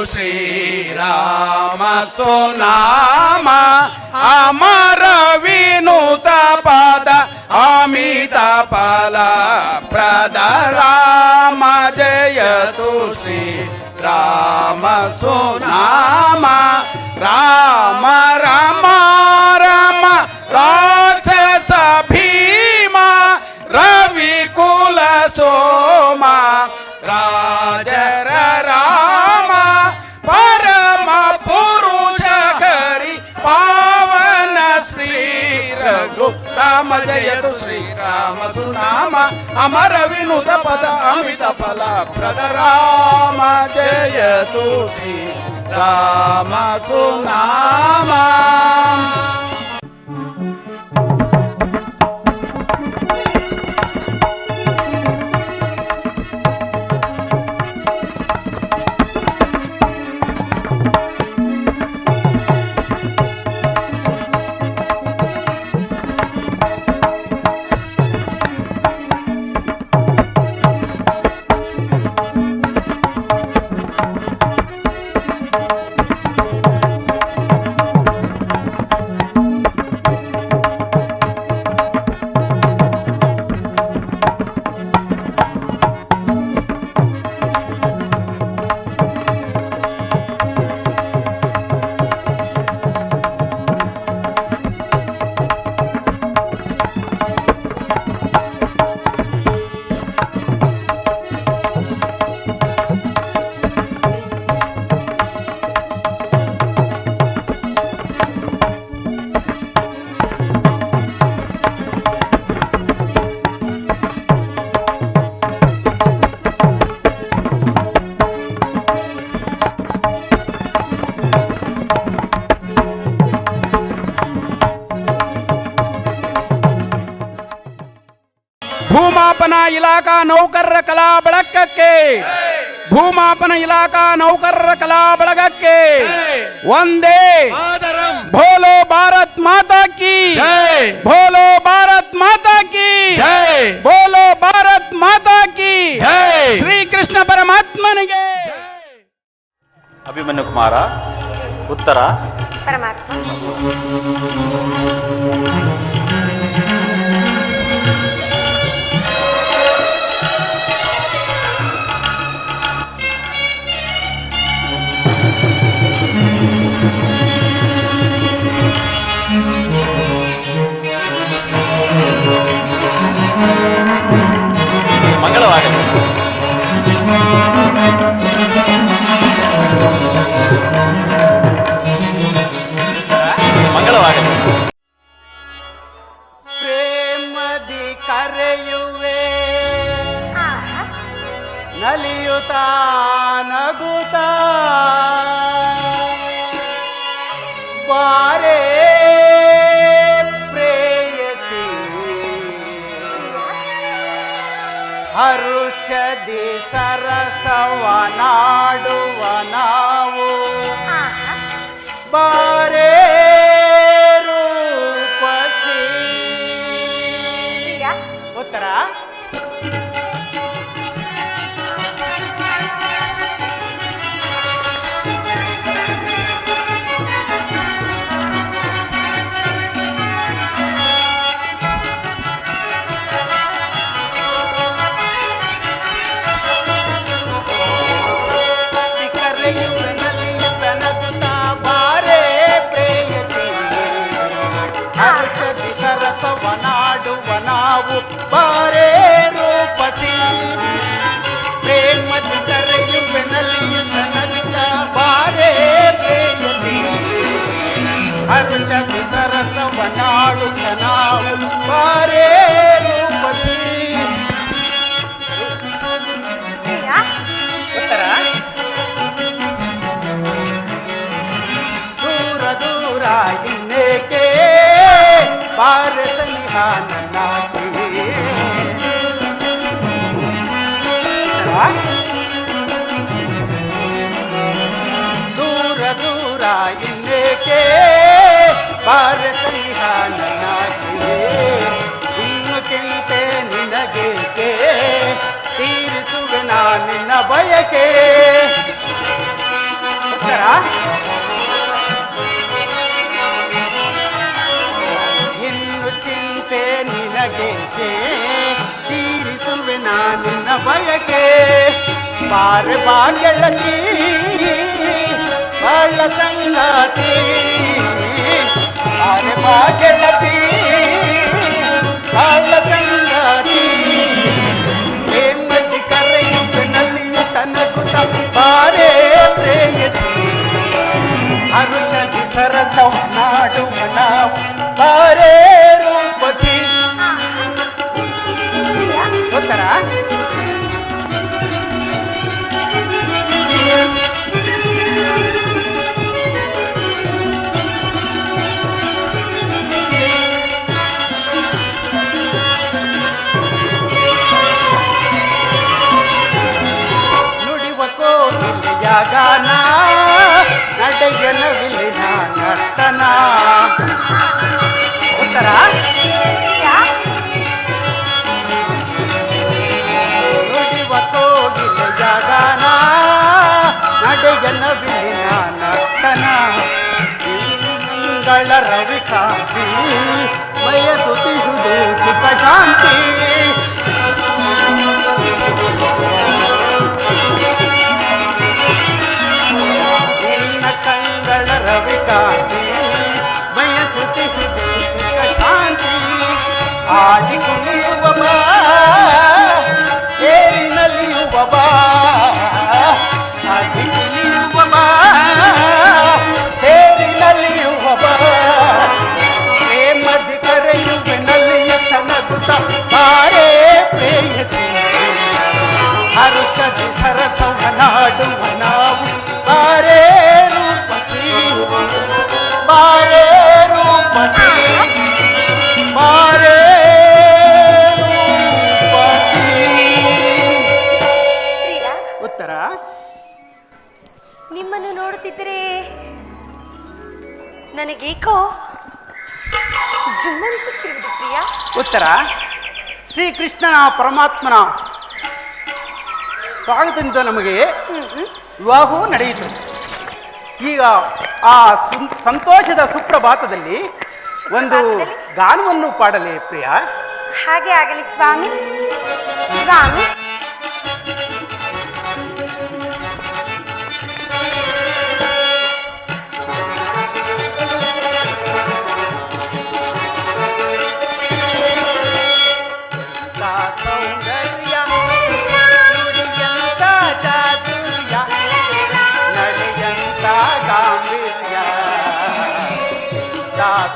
ಶ್ರೀರಾಮ ಸುನಾಮ ಅಮರ ವಿನುತ ಪದ ಅಮಿತ ಫಲ ಪ್ರದ ರಾಮ ಜಯತು ಶ್ರೀ ರಾಮ ಸುನಾಮ ರಾಮ ರಾಮ ರಾಮ ರಾಕ್ಷಸ ಭೀಮ ರವಿ ಕುಲ ಸೋಮ ರಾಜರ ರಾಮ ಪರಮ ಪುರುಷ ಹರಿ ಪಾವನ ಶ್ರೀ ರಘು ರಾಮ ಜಯತು ಶ್ರೀರಾಮ ಸುನಾಮ ಅಮರ ವಿನುತ ಪದ ಅಮಿತ ಫಲ ಪ್ರದ ರಾಮ ಜಯತು ಶ್ರೀ ರಾಮ ಸುನಾಮ. ಭೂಮಾಪನ ಇಲಾಖಾ ನೌಕರರ ಕಲಾ ಬಳಗಕ್ಕೆ ಭೂಮಾಪನ ಇಲಾಖಾ ನೌಕರರ ಕಲಾ ಬಳಗಕ್ಕೆ ಒಂದೇ ಭೋಲೋ ಭಾರತ್ ಮಾತಾ ಕಿ ಭೋಲೋ ಭಾರತ್ ಮಾತಾ ಕಿ ಭೋಲೋ ಭಾರತ್ ಮಾತಾ ಕಿ ಶ್ರೀಕೃಷ್ಣ ಪರಮಾತ್ಮನಿಗೆ. ಅಭಿಮನ್ಯು ಕುಮಾರ ಉತ್ತರ ಪರಮಾತ್ಮ. ಮಂಗಳವಾಗಲಿ. ಮಂಗಳವಾಗಲಿ. ಪ್ರೇಮದಿ ಕರೆಯುವೆ ನಲಿಯುತ್ತಾ ನಗುತ್ತಾ ಬಾರೇ ಪ್ರೇಯಸಿ ಹರುಷದಿ ಸರಸವನಾಡುವ ನಾವು ಬಾರೇ ರೂಪಸಿ. ಉತ್ತರ ಸರಸವನಾಡುವ ನಾವು ಬಾರೇ ರೂಪಸಿ. ಪ್ರೇಮದಿ ಕರೆಯುವೆ ನಲಿಯುತ್ತ ನಲಿತ ಬಾರೇ ಪ್ರೇಯಸಿ ಹರುಷದಿ ಸರಸವನಾಡುತ್ತ ನಾವು ಬಾರೇ ರೂಪಸಿ. ಉತ್ತರ ದೂರ ದೂರ ಇನ್ನೇಕೆ ಬಾರ ಸನಿಹ ನನ್ನಾಗಿ. ದೂರ ದೂರ ಇನ್ನೇಕೆ ಬಾರ ಸನಿಹ ನನ್ನಾಗಿ. ಇನ್ನು ಚಿಂತೆ ನಿನಗೇಕೆ ತೀರಿಸುವೆ ನಾ ನಿನ್ನ ಬಯಕೆ. ನಿನಗೇಕೆ ತೀರಿಸುವೆ ನಿನ್ನ ಬಯಕೆ ಬಾರೆ ಬಾ ಗೆಳತಿ ಬಾಳ ಸಂಗಾತಿ ಬಾರೆ ಬಾ ಗೆಳತಿ ಬಾಳ ಸಂಗಾತಿ ಪ್ರೇಮದಿ ಕರೆಯುವೆ ನಲ್ಲಿಯು ತನಗುತ್ತ ಬಾರೆ ಪ್ರೇಯಸಿ ಅರುಷದಿ ಸರಸವ ನಾಡುವ ನಾವು ಬಾರೆ ರೂಪಸಿ ಗೊತ್ತರ ನುಡಿವ ಕೋಗಿಲೆಯ ಗಾನ ನಡೆಯನ ವಿಲಿನ ನರ್ತನ ಉತ್ತರ ನುಡಿವ ಕೋಗಿಲೆಯ ಗಾನ ನಡೆಯನ ವಿಲಿನ ನರ್ತನ ತಿಂಗಳ ರವಿಕಾಂತಿ ಬಯಸುತ್ತಿಹುದು ಸುಖ ಶಾಂತಿ ಕಂಗಳ ರವಿಕಾಂತಿ ಬಯಸುತ್ತಿಹುದು ಸುಖ ಶಾಂತಿ ಆಡಿ ಕುಣಿಯುವ ಬಾ ಏರಿನಲಿಯುವ ಬಾ ಆಡಿ ಕುಣಿಯುವ ಬಾ ಏರಿನಲಿಯುವ ಬಾ ಪ್ರೇಮದಿ ಕರೆಯುವೆ ನಲ್ಲಿಯ ತನಗುತ್ತ ಬಾರೆ ಪ್ರೇಯಸಿ ಹರುಷದಿ ಸರಸವ ನಾಡುವ ನಾವು ಬಾರೆ ರೂಪಸಿ ಬಾರೆ ರೂಪಸಿ ಬಾರೆ ರೂಪಸಿ ಪ್ರಿಯಾ, ಉತ್ತರ ನಿಮ್ಮನ್ನು ನೋಡುತ್ತಿದ್ದರೆ ನನಗೇಕೋ ಜುಮ್ಮನಿಸುತ್ತಿರುವುದು ಪ್ರಿಯಾ. ಉತ್ತರ ಶ್ರೀಕೃಷ್ಣನ ಪರಮಾತ್ಮನ ಸ್ವಾಗತದಿಂದ ನಮಗೆ ವಿವಾಹವೂ ನಡೆಯಿತು. ಈಗ ಆ ಸಂತೋಷದ ಸುಪ್ರಭಾತದಲ್ಲಿ ಒಂದು ಗಾನವನ್ನು ಪಾಡಲೇ ಪ್ರಿಯ? ಹಾಗೆ ಆಗಲಿ ಸ್ವಾಮಿ. ಸ್ವಾಮಿ, ಸೌಂದರ್ಯ ನುಡಿಯಂತ ಚಾತುರ್ಯ ನಡೆಯಂತ ಗಾಂಭೀರ್ಯ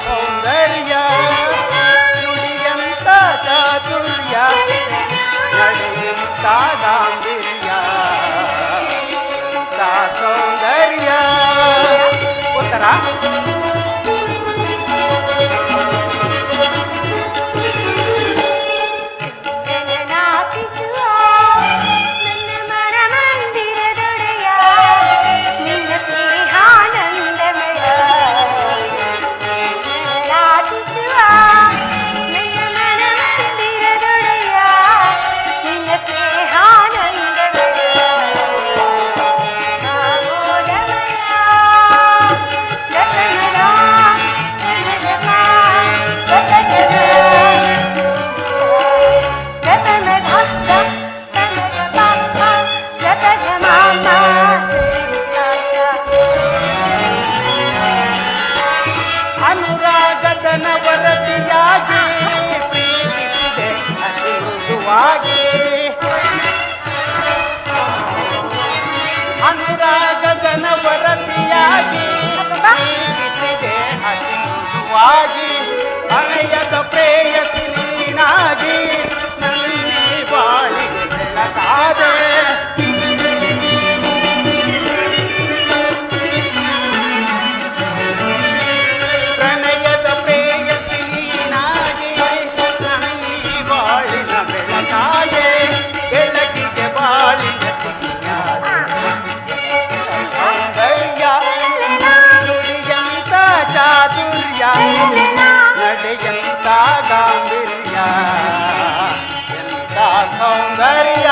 ಸೌಂದರ್ಯ ನುಡಿಯಂತ ಚಾತುರ್ಯ ನಡೆಯಂತ ಗಾಂಭೀರ್ಯ ಸೌಂದರ್ಯ ಉತ್ತರ ನವರತಿಯಾಗಿ ಪ್ರೀತಿಸಿದೆ ಅತಿ ಮೃದುವಾಗಿ ಅನುರಾಗದ ನವರತಿಯಾಗಿ ಪ್ರೀತಿಸಿದೆ ಅತಿ ಮೃದುವಾಗಿ ಅಣಯದ ಪ್ರೇಯಸಿ ನೀನಾಗಿ ನನ್ನಿ ಬಾಳಿಗೆ ಬೆಳಕಾದೆ ಬೆಳಕಿಗೆ ಬಾಳಿನ ಸೌಂದರ್ಯ ನುಡಿಯಂತ ಚಾತುರ್ಯ ನಡೆಯಂತ ಗಾಂಭೀರ್ಯ ಎಂತ ಸೌಂದರ್ಯ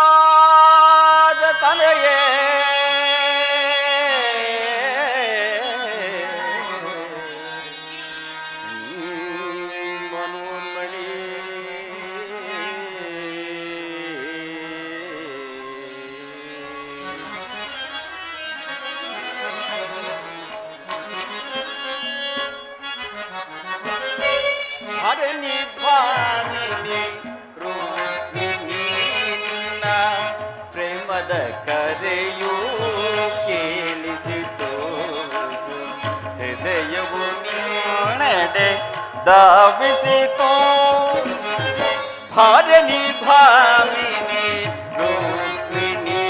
ಭೀಷ್ಮಕರಾಜ ತನಯೇ ಮನೋನ್ಮಣಿ ಹರನಿ ಭಾಮಿನಿ ಪ್ರೇಮದ ಕರೆಯೂ ಕೇಳಿಸಿತು ಹೃದಯವು ನೀನೆಡೆ ಧಾವಿಸಿತು ಭಾರನಿ ಭಾಮಿನಿ ರೂಪಿಣಿ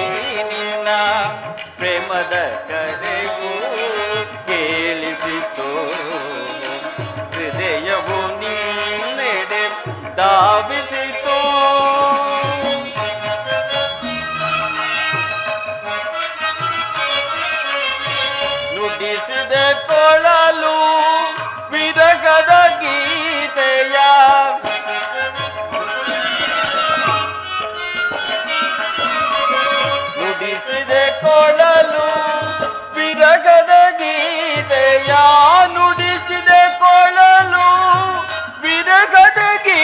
ನಿನ್ನ ಪ್ರೇಮದ ಕರೆಯೂ ಕೇಳಿಸಿತು ಹೃದಯವು ನೀನೆಡೆ ಧಾವಿಸಿತು ನುಡಿಸಿದ ಕೊಳಲು ವಿರಗದ ಗೀತೆಯ ನುಡಿಸಿದ ಕೊಳಲು ವಿರಗದ ಗೀತೆಯ ನುಡಿಸಿದ ಕೊಳಲು ವಿರಗದ ಗೀತೆಯ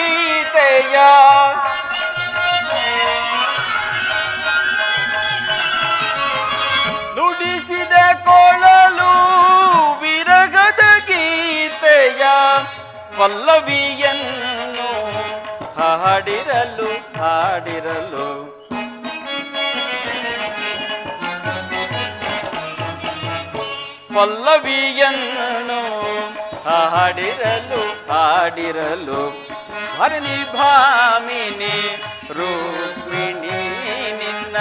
ನುಡಿಸಿದ ಕೊಳಲು ವಿರಗದ ಗೀತೆಯ ಪಲ್ಲವಿಯನ್ನು ಹಾಡಿರಲು ಹಾಡಿರಲು ಪಲ್ಲವಿಯನ್ನು ಹಾಡಿರಲು ಹಾಡಿರಲು ಭರಣಿ ಭಾಮಿನಿ ರೂಪಿಣಿ ನಿನ್ನ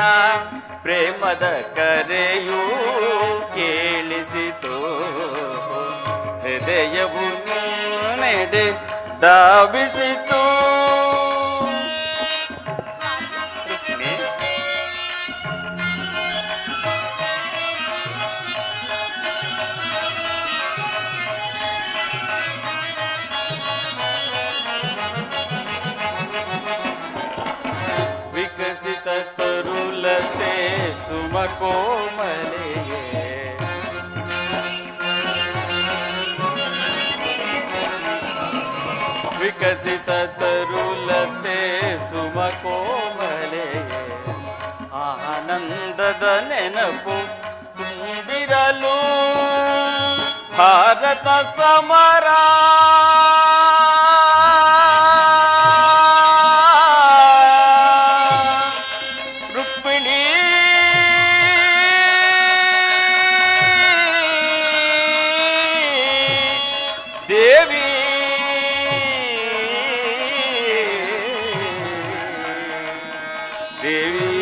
ಪ್ರೇಮದ ಕರೆಯೂ ಕೇಳಿಸಿತು ಹೃದಯವು ನೆಡೆ ಧಾವಿಸಿತು. ವಿಕಸಿತ ತರುಲತೆ ಸುಮಕೋಮಲೆಯೇ ವಿಕಸಿತ ತರುಲತೆ ಸುಮಕೋಮಲೆಯೇ ಆನಂದದ ನೆನಪು ತುಂಬಿರಲು ಭಾರತ ಸಮರ ರುಕ್ಮಿಣಿ ದೇವಿ ದೇವಿ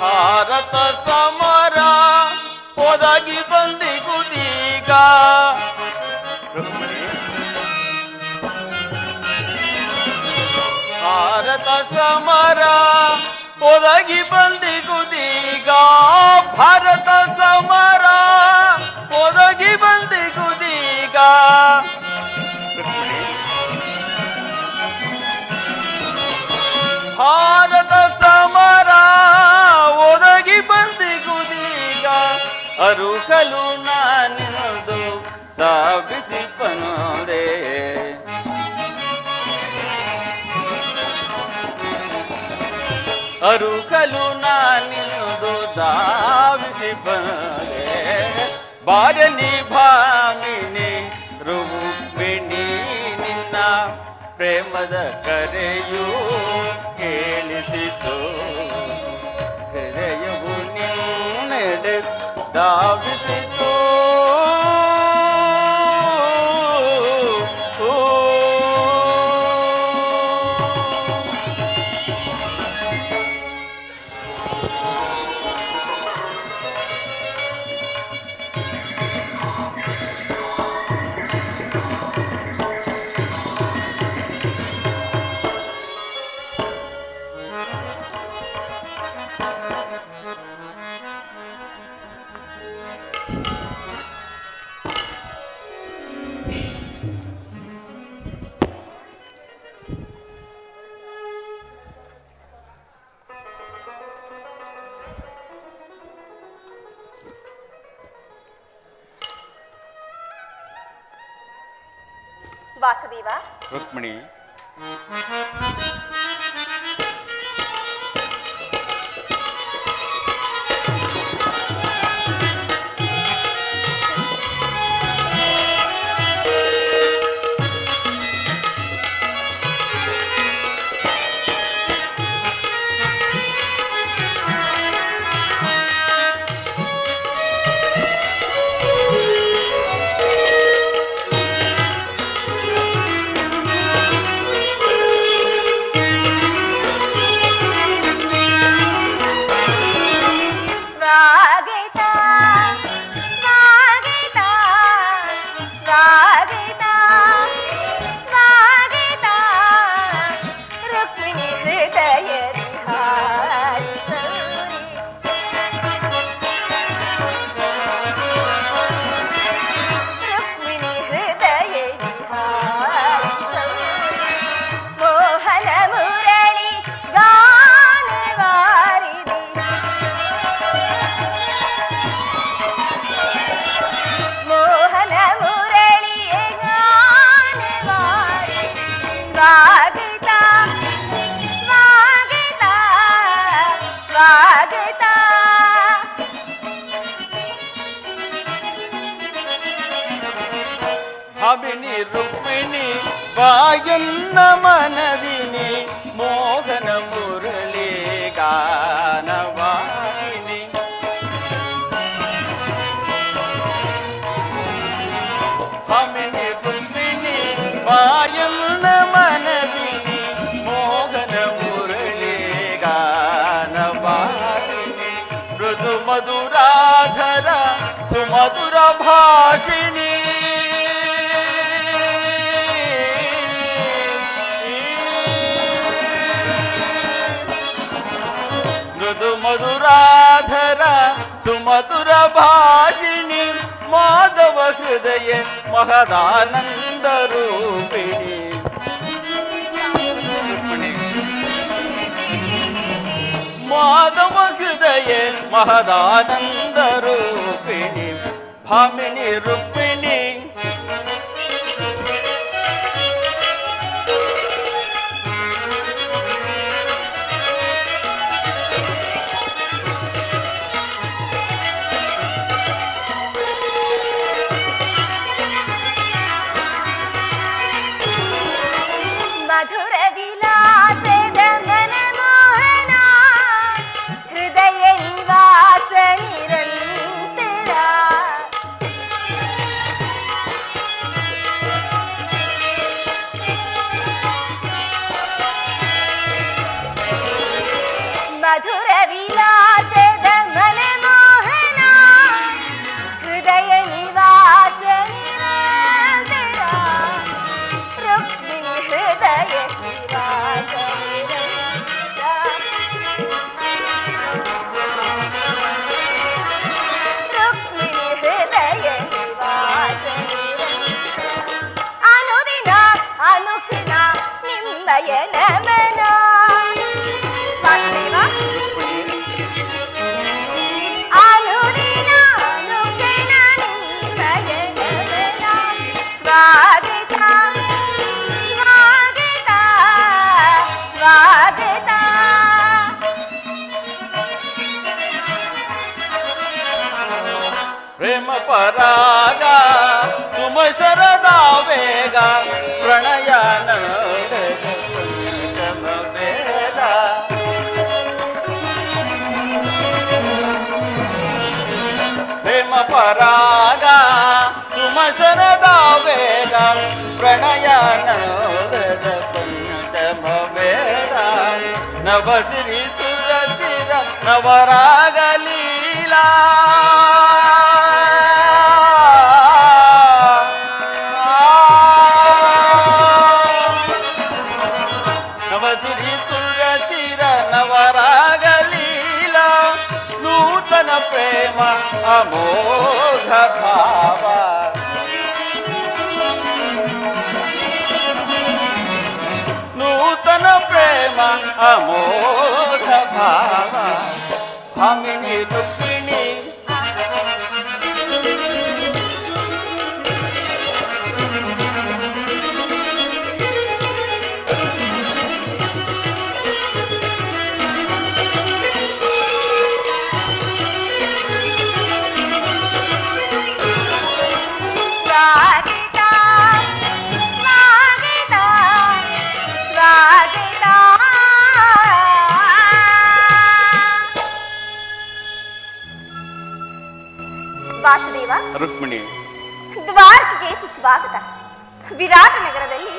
ಭಾರತ ಸಮರ ಒದಗಿ ಬಂದಿಗುದೀಗ ಭಾರತ ಸಮರ ಒದಗಿ ಬಂದಿಗುದೀಗ ಭಾರತ ಸಮರ ಒದಗಿ ಬಂದಿಗುದೀಗ ಭಾರತ ಸಮರ ಒದಗಿ ಬಂದಿಗುದೀಗ ಅರುಕಲು ನಾನಿನದು ತಾಪಿಸಿ ಬಂದೆ ಅರುಕಲು ನಾನಿನದು ಧಾವಿಸಿ ಬಂದೆ ಬಾರಲಿ ಭಾಮಿನಿ ರೂಪಿಣಿ ನಿನ್ನ ಪ್ರೇಮದ ಕರೆಯೂ ಕೇಳಿಸಿತು ಹೃದಯವು ನಿನ್ನೆಡೆ ಧಾವಿಸಿತು. ವಾಸುದೇವ, ರುಕ್ಮಿಣಿ, ರುಕ್ಮಿಣಿ ಬಾಯನ್ನ ಮನದಿನಿ ಮೋಹನ ಮುರಳಿ ಗಾನವಾಹಿನಿ ಭಾಮಿನಿ ರುಕ್ಮಿಣಿ ಬಾಯನ್ನ ಮನದಿನಿ ಮೋಹನ ಮುರಳಿ ಗಾನವಾಹಿನಿ ಮೃದು ಮಧುರಾಧರ ಸುಮಧುರ ಭಾಷಿಣಿ ಮೃದು ಮಧುರಾಧರ ಸುಮಧುರ ಭಾಷಿಣಿ ಮಾಧವ ಹೃದಯ ಮಹದಾನಂದ ರೂಪಿಣಿ ಮಾಧವ ಹೃದಯ ಮಹದಾನಂದ ರೂಪಿಣಿ ಭಾಮಿನಿ ರುಕ್ಮಿಣಿ ಮಧುರ ವಿಲಾಸದ ಮನಮೋಹನ ಹೃದಯ ನಿವಾಸ ನಿರಂತರ ಮಧುರ ವಿಲಾಸದ ಮನಮೋಹನ ಹೃದಯ ನಿವಾಸ ನಿರಂತರ ರುಕ್ಮಿಣಿ ಹೃದಯ ನಿವಾಸ ನಿರಂತರ ರುಕ್ಮಿಣಿ ಹೃದಯ ನಿವಾಸ ನಿರಂತರ ಅನುದಿನ ಅನುಕ್ಷಣ ನಿಮ್ಮಯ ನಮನ ವಾಸುದೇವ ಅನುದಿನ ಅನುಕ್ಷಣ ನಿಮ್ಮಯ ನಮನ ಸ್ವಾಗತ ಸ್ವಾಗತ ಸ್ವಾಗತ ಪ್ರೇಮ ಪರಾಗ ಸುಮಶರದ ವೇಗ ಪ್ರಣಯ ಪಂಚಮ ವೇದ ಪ್ರೇಮ ಪರಾಗ ಸುಮಶರದ ವೇಗ ಪ್ರಣಯ ಪಂಚಮ ವೇದ ನವಸಿರಿ ಚುರ ಚಿರ ನವರಾಗ ಲೀಲಾ ನವಸಿರಿ ಚುರ ಚಿರ ನವರಾಗ ಲೀಲಾ ನೂತನ ಪ್ರೇಮ ಅಮೋಘ ಭಾವ ನೂತನ ಪ್ರೇಮ ಅಮೋಘ ಭಾವ ಭಾಮಿನಿ ರುಕ್ಮಿಣಿ ಸ್ವಾಗತ ಸ್ವಾಗತ ಸ್ವಾಗತ ವಾಸುದೇವ ರುಕ್ಮಿಣಿ ದ್ವಾರಕೆಗೆ ಸುಸ್ವಾಗತ. ವಿರಾಟ ನಗರದಲ್ಲಿ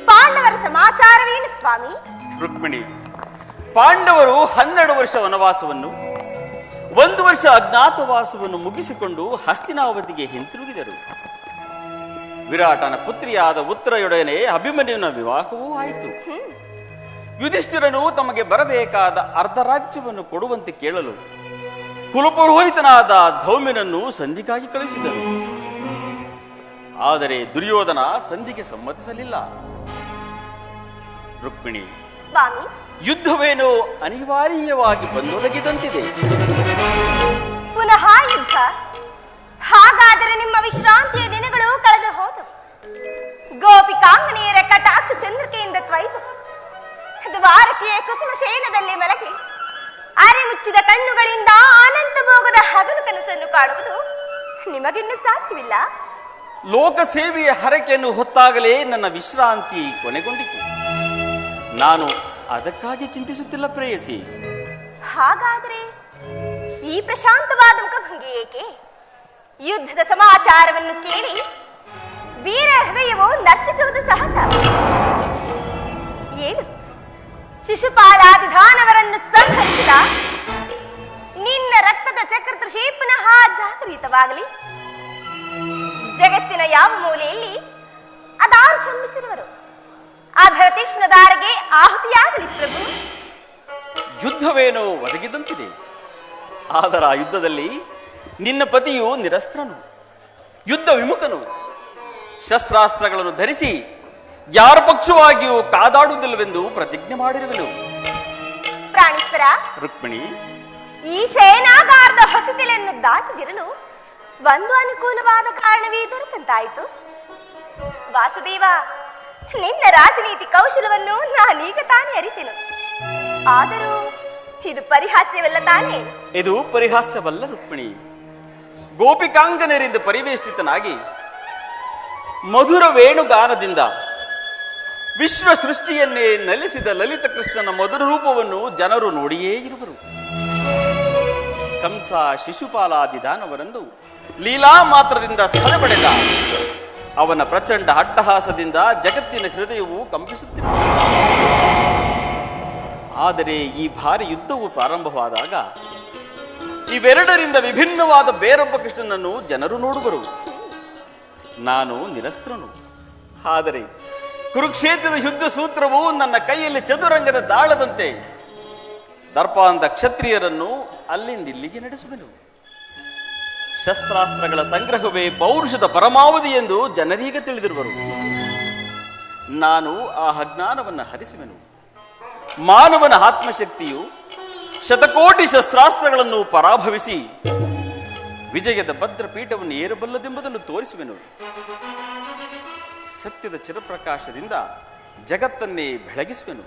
ಪಾಂಡವರ ಸಮಾಚಾರವೇನು ಸ್ವಾಮಿ? ರುಕ್ಮಿಣಿ ಪಾಂಡವರು 12 ವರ್ಷ ವನವಾಸವನ್ನು 1 ವರ್ಷ ಅಜ್ಞಾತವಾಸವನ್ನು ಮುಗಿಸಿಕೊಂಡು ಹಸ್ತಿನಾವತಿಗೆ ಹಿಂತಿರುಗಿದರು. ವಿರಾಟನ ಪುತ್ರಿಯಾದ ಉತ್ತರೆಯೊಡನೆ ಅಭಿಮನ್ಯುವಿನ ವಿವಾಹವೂ ಆಯಿತು. ಯುಧಿಷ್ಠಿರನು ತಮಗೆ ಬರಬೇಕಾದ ಅರ್ಧ ರಾಜ್ಯವನ್ನು ಕೊಡುವಂತೆ ಕೇಳಲು ಕುಲಪುರೋಹಿತನಾದ ಧೌಮ್ಯನನ್ನು ಸಂಧಿಗಾಗಿ ಕಳುಹಿಸಿದರು. ಆದರೆ ದುರ್ಯೋಧನ ಸಂಧಿಗೆ ಸಮ್ಮತಿಸಲಿಲ್ಲ. ರುಕ್ಮಿಣಿ ಸ್ವಾಮಿ, ಯುದ್ಧವೇನೋ ಅನಿವಾರ್ಯವಾಗಿ ಬಂದೊದಗಿದಂತಿದೆ. ಪುನಃ ಯುದ್ಧ? ಹಾಗಾದರೆ ನಿಮ್ಮ ವಿಶ್ರಾಂತಿಯ ದಿನಗಳು ಕಳೆದು ಹೋದವು. ಗೋಪಿಕಾಂಗನೆಯರ ಕಟಾಕ್ಷ ಚಂದ್ರಿಕೆಯಿಂದ ತ್ವಯಿತು ದ್ವಾರಕೆಯ ಕುಸುಮ ಶಯನದಲ್ಲಿ ಮಲಗಿ ಅರೆ ಮುಚ್ಚಿದ ಕಣ್ಣುಗಳಿಂದ ಅನಂತ ಭೋಗದ ಹಗಲು ಕನಸನ್ನು ಕಾಡುವುದು ನಿಮಗಿನ್ನೂ ಸಾಧ್ಯವಿಲ್ಲ. ಲೋಕ ಸೇವೆಯ ಹರಕೆಯನ್ನು ಹೊತ್ತಾಗಲೇ ನನ್ನ ವಿಶ್ರಾಂತಿ ಕೊನೆಗೊಂಡಿತು. ನಾನು ಅದಕ್ಕಾಗಿ ಚಿಂತಿಸುತ್ತಿಲ್ಲ ಪ್ರೇಯಸಿ. ಹಾಗಾದರೆ ಈ ಪ್ರಶಾಂತವಾದ ಮುಖಭಂಗಿ ಏಕೆ? ಯುದ್ಧದ ಸಮಾಚಾರವನ್ನು ಕೇಳಿ ವೀರ ಹೃದಯವು ನರ್ತಿಸುವುದು ಸಹಜ. ಏನು ಶಿಶುಪಾಲಾದಿ ದಾನವರನ್ನು ಸಂಹರಿಸಿದ ನಿನ್ನ ರಕ್ತದ ಚಕ್ರದೃಷಿ ಪುನಃ ಜಾಗರಿತವಾಗಲಿ. ಜಗತ್ತಿನ ಯಾವ ಮೂಲೆಯಲ್ಲಿ ಅದಾರು ಜನ್ಮಿಸಿರುವರು ಅದರ ತೀಕ್ಷ್ಣ ದಾರಿಗೆ ಆಹುತಿಯಾಗಲಿ ಪ್ರಭು. ಯುದ್ಧವೇನೋ ಒದಗಿದಂತಿದೆ. ಆದರೆ ಆ ಯುದ್ಧದಲ್ಲಿ ನಿನ್ನ ಪತಿಯು ನಿರಸ್ತ್ರನು, ಯುದ್ಧ ವಿಮುಖನು, ಶಸ್ತ್ರಾಸ್ತ್ರಗಳನ್ನು ಧರಿಸಿ ಯಾರ ಪಕ್ಷವಾಗಿಯೂ ಕಾದಾಡುವುದಿಲ್ಲವೆಂದು ಪ್ರತಿಜ್ಞೆ ಮಾಡಿರುವೆನು. ಪ್ರಾಣೇಶ್ವರ, ರುಕ್ಮಿಣಿ, ಈ ಶಯನಾಗಾರದ ಹೊಸತಿಲೆಯನ್ನು ದಾಟದಿರಲು ಒಂದು ಅನುಕೂಲವಾದ ಕಾರಣವೇ ದೊರೆತಂತಾಯಿತು. ವಾಸುದೇವ, ನಿನ್ನ ರಾಜನೀತಿ ಕೌಶಲವನ್ನು ನಾನೀಗ ತಾನೇ ಅರಿತೆನು. ಆದರೂ ಇದು ಪರಿಹಾಸ್ಯವಲ್ಲ ತಾನೇ? ಇದು ಪರಿಹಾಸ್ಯವಲ್ಲ ರುಕ್ಮಿಣಿ. ಗೋಪಿಕಾಂಗನರಿಂದ ಪರಿವೇಷ್ಟಿತನಾಗಿ ಮಧುರ ವೇಣುಗಾನದಿಂದ ವಿಶ್ವ ಸೃಷ್ಟಿಯನ್ನೇ ನಲಿಸಿದ ಲಲಿತ ಕೃಷ್ಣನ ಮಧುರ ರೂಪವನ್ನು ಜನರು ನೋಡಿಯೇ ಇರುವರು. ಕಂಸ ಶಿಶುಪಾಲಾದಿ ದಾನವರನ್ನು ಲೀಲಾ ಮಾತ್ರದಿಂದ ಸದೆಬಡೆದ ಅವನ ಪ್ರಚಂಡ ಅಟ್ಟಹಾಸದಿಂದ ಜಗತ್ತಿನ ಹೃದಯವು ಕಂಪಿಸುತ್ತಿರುವ. ಆದರೆ ಈ ಭಾರಿ ಯುದ್ಧವು ಪ್ರಾರಂಭವಾದಾಗ ಇವೆರಡರಿಂದ ವಿಭಿನ್ನವಾದ ಬೇರೊಬ್ಬ ಕೃಷ್ಣನನ್ನು ಜನರು ನೋಡುವರು. ನಾನು ನಿರಸ್ತ್ರನು. ಆದರೆ ಕುರುಕ್ಷೇತ್ರದ ಯುದ್ಧ ಸೂತ್ರವು ನನ್ನ ಕೈಯಲ್ಲಿ ಚದುರಂಗದ ದಾಳದಂತೆ ದರ್ಪಾಂಧ ಕ್ಷತ್ರಿಯರನ್ನು ಅಲ್ಲಿಂದಿಲ್ಲಿಗೆ ನಡೆಸುವೆನು. ಶಸ್ತ್ರಾಸ್ತ್ರಗಳ ಸಂಗ್ರಹವೇ ಪೌರುಷದ ಪರಮಾವಧಿ ಎಂದು ಜನರೀಗ ತಿಳಿದಿರುವರು. ನಾನು ಆ ಅಜ್ಞಾನವನ್ನು ಹರಿಸುವೆನು. ಮಾನವನ ಆತ್ಮಶಕ್ತಿಯು ಶತಕೋಟಿ ಶಸ್ತ್ರಾಸ್ತ್ರಗಳನ್ನು ಪರಾಭವಿಸಿ ವಿಜಯದ ಭದ್ರಪೀಠವನ್ನು ಏರಬಲ್ಲದೆಂಬುದನ್ನು ತೋರಿಸುವೆನು. ಸತ್ಯದ ಚಿರಪ್ರಕಾಶದಿಂದ ಜಗತ್ತನ್ನೇ ಬೆಳಗಿಸುವೆನು.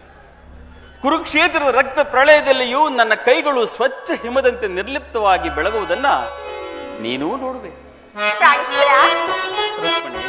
ಕುರುಕ್ಷೇತ್ರದ ರಕ್ತ ಪ್ರಳಯದಲ್ಲಿಯೂ ನನ್ನ ಕೈಗಳು ಸ್ವಚ್ಛ ಹಿಮದಂತೆ ನಿರ್ಲಿಪ್ತವಾಗಿ ಬೆಳಗುವುದನ್ನ ನೀನೂ ನೋಡುವೆ. ರುಕ್ಮಿಣಿ,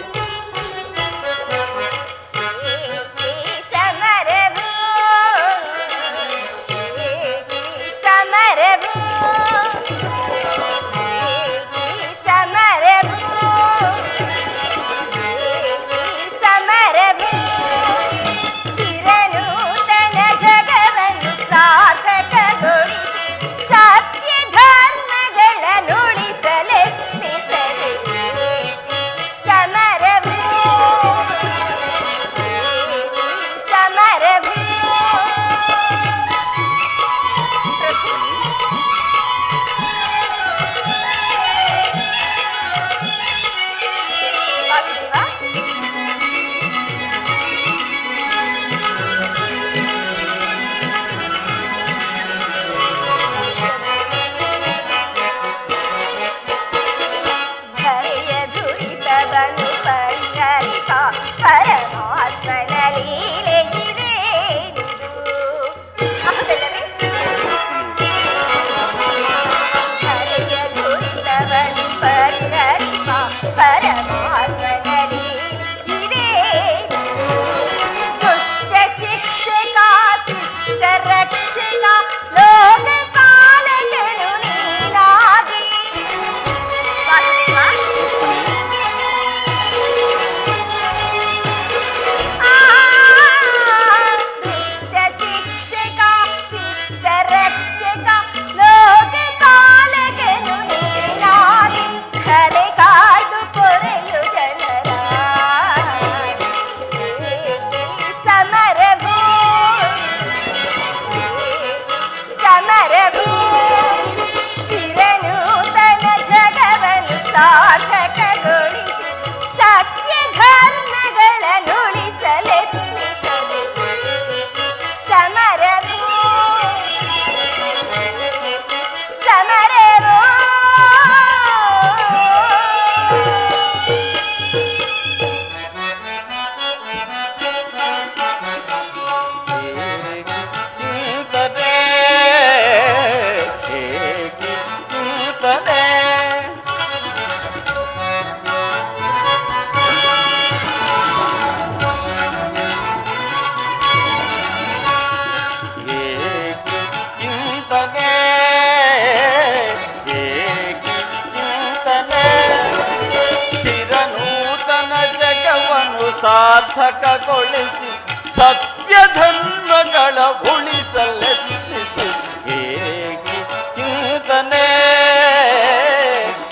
ಸಾರ್ಥಕಗೊಳಿಸಿ ಸತ್ಯ ಧರ್ಮಗಳ ಉಳಿಸಲೆತ್ತಿಸಿ ಹೇಗೆ ಚಿಂತನೆ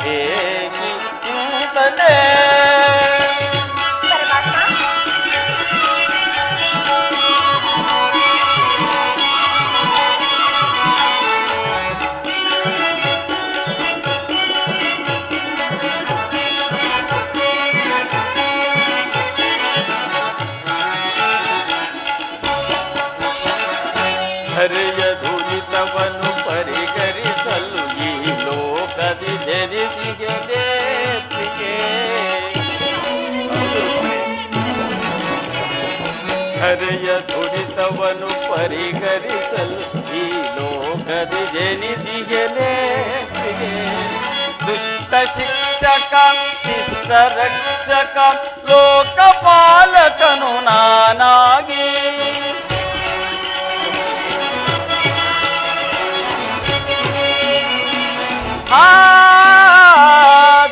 ಹೇಗೆ ಚಿಂತನೆ. ಪರಮಾತ್ಮ, ಹರೆಯ ದುರಿತವನ್ನು ಪರಿಹರಿಸಲು ಈ ಲೋಕದಿ ಧರಿಸಿಗೆ ಹರೆಯ ದುರಿತವನ್ನು ಪರಿಹರಿಸಲು ಈ ಲೋಕದಿ ಜನಿಸಿಗೆ ದುಷ್ಟ ಶಿಕ್ಷಕ ಶಿಷ್ಟ ರಕ್ಷಕ ಲೋಕಪಾಲಕನು ನಾನಾಗಿ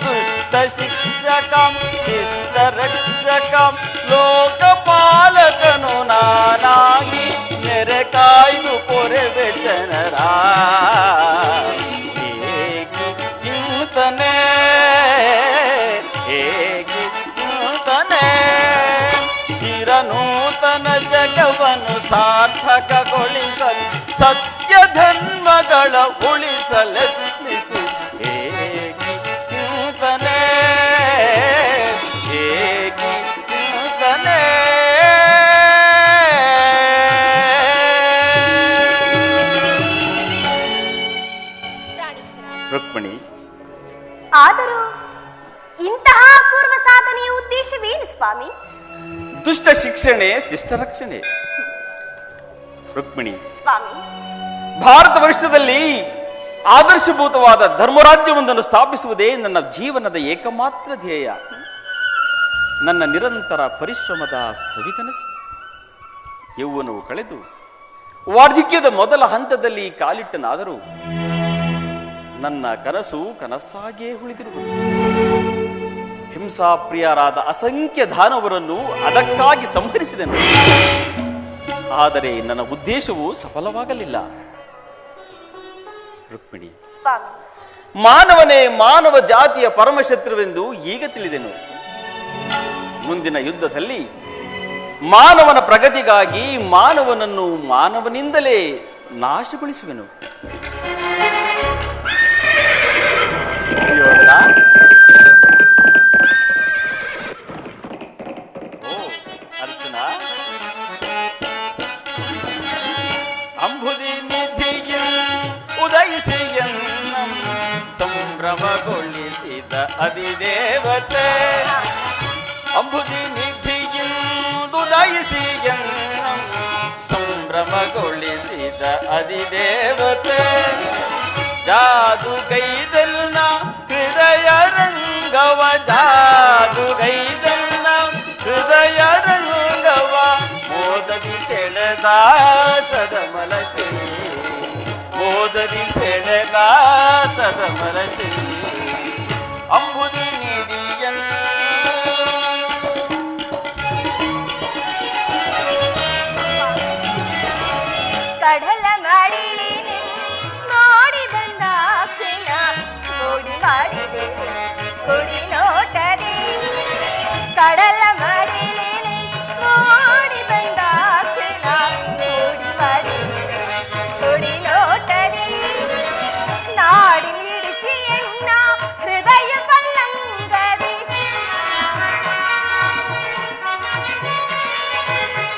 ದುಷ್ಟ ಶಿಕ್ಷಕಂ ಶಿಷ್ಟ ರಕ್ಷಕಂ ಲೋಕಪಾಲಕನು ನಾನಾಗಿ ನೆರೆ ಕಾಯ್ದು ಪೊರೆವೆ ಜನರ ಹೇಗೆ ಚಿಂತನೆ ಹೇಗೆ ಚಿಂತನೆ. ಚಿರನೂತನ ಜಗವನ್ನು ಸಾರ್ಥಕಗೊಳಿಸಲು ಸತ್ಯ ಧರ್ಮಗಳ ಉಳಿಸಲೆತ್ನಿಸಿ ಹೇಗೆ ಚಿಂತನೆ ಹೇಗೆ ಚಿಂತನೆ. ರುಕ್ಮಿಣಿ, ಆದರೂ ಇಂತಹ ಅಪೂರ್ವ ಸಾಧನೆಯ ಉದ್ದೇಶವೇನು ಸ್ವಾಮಿ? ದುಷ್ಟ ಶಿಕ್ಷಣೆ ಶಿಷ್ಟ ರಕ್ಷಣೆ. ರುಕ್ಮಿಣಿ, ಸ್ವಾಮಿ, ಭಾರತ ವರ್ಷದಲ್ಲಿ ಆದರ್ಶಭೂತವಾದ ಧರ್ಮರಾಜ್ಯವೊಂದನ್ನು ಸ್ಥಾಪಿಸುವುದೇ ನನ್ನ ಜೀವನದ ಏಕಮಾತ್ರ ಧ್ಯೇಯ. ನನ್ನ ನಿರಂತರ ಪರಿಶ್ರಮದ ಸವಿಕನಸು. ಯೌವನವು ಕಳೆದು ವಾರ್ಧಕ್ಯದ ಮೊದಲ ಹಂತದಲ್ಲಿ ಕಾಲಿಟ್ಟನಾದರೂ ನನ್ನ ಕನಸು ಕನಸಾಗಿಯೇ ಉಳಿದಿರುವುದು. ಹಿಂಸಾಪ್ರಿಯರಾದ ಅಸಂಖ್ಯ ದಾನವರನ್ನು ಅದಕ್ಕಾಗಿ ಸಂಹರಿಸಿದೆನು. ಆದರೆ ನನ್ನ ಉದ್ದೇಶವು ಸಫಲವಾಗಲಿಲ್ಲ. ರುಕ್ಮಿಣಿ, ಸ್ವಾಮಿ, ಮಾನವನೇ ಮಾನವ ಜಾತಿಯ ಪರಮಶತ್ರುವೆಂದು ಈಗ ತಿಳಿದೆನು. ಮುಂದಿನ ಯುದ್ಧದಲ್ಲಿ ಮಾನವನ ಪ್ರಗತಿಗಾಗಿ ಮಾನವನನ್ನು ಮಾನವನಿಂದಲೇ ನಾಶಗೊಳಿಸುವೆನು. ದುರ್ಯೋಧನ, ಓ ಅರ್ಜುನ, ಅಂಬುದಿ ನಿಧಿಯಲ್ಲಿ ಉದಯಿಸಿ ಸಂಭ್ರಮಗೊಳಿಸಿದ ಅಧಿದೇವತೆ. ಅಂಬುದಿ ನಿಧಿಯಿಂದ ಉದಯಿಸಿ ಸಂಭ್ರಮಗೊಳಿಸಿದ ಅಧಿದೇವತೆ. ಜಾದುಗೈದೆಲ್ಲ ಹೃದಯ ರಂಗವ ಜಾದುಗೈದೆಲ್ಲ ಹೃದಯ ರಂಗವ ಮೋದದಿ ಸೆಳೆದ ಸದಮಲ ಶ್ರೀ ಮೋದದಿ ಸೆಳೆದ ಸದಮಲ ಶ್ರೀ ಅಂಬುದಿ ನಿಧಿಯಲ್ಲ ಕಡಲ ಮಾಡಿಲಿ ನೋಡಿ ಬಂದಾಕ್ಷಣ ಓಡಿ ಮಾಡಿದೆ ಕೊಡಿ ನೋಟದೆ. ಕಡಲ ಮಾಡಿಲಿ ನೋಡಿ ಬಂದಾಕ್ಷಣ ಓಡಿ ಮಾಡಿದೆ ಕೊಡಿ ನೋಟದೆ. ನಾಡಿ ಮಿಡಿಸಿ ಎನ್ನ ಹೃದಯ ಪಲ್ಲಂಗದಿ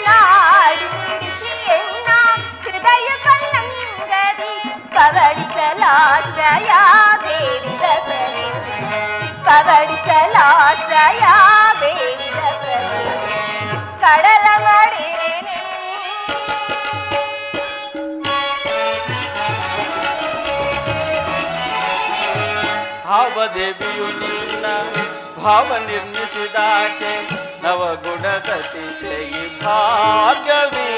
ನಾಡಿ ಮಿಡಿಸಿ ಎನ್ನ ಹೃದಯ ಪಲ್ಲಂಗದಿ ಪವಡಿಸಲಾಶ್ರಯ ಬೇಡಿದ ಪ್ರಭು ಪವಡಿಸಲಾಶ್ರಯ ಬೇಡಿದ ಪ್ರಭು ಕಡಲ ಮಾಡಿರೇನೆ. ಭಾವದೇವಿಯು ನಿನ್ನ ಭಾವ ನಿರ್ಮಿಸಿದಾಕೆ ನವಗುಣದ ತಿಶಯಿ ಭಾರ್ಗವಿ.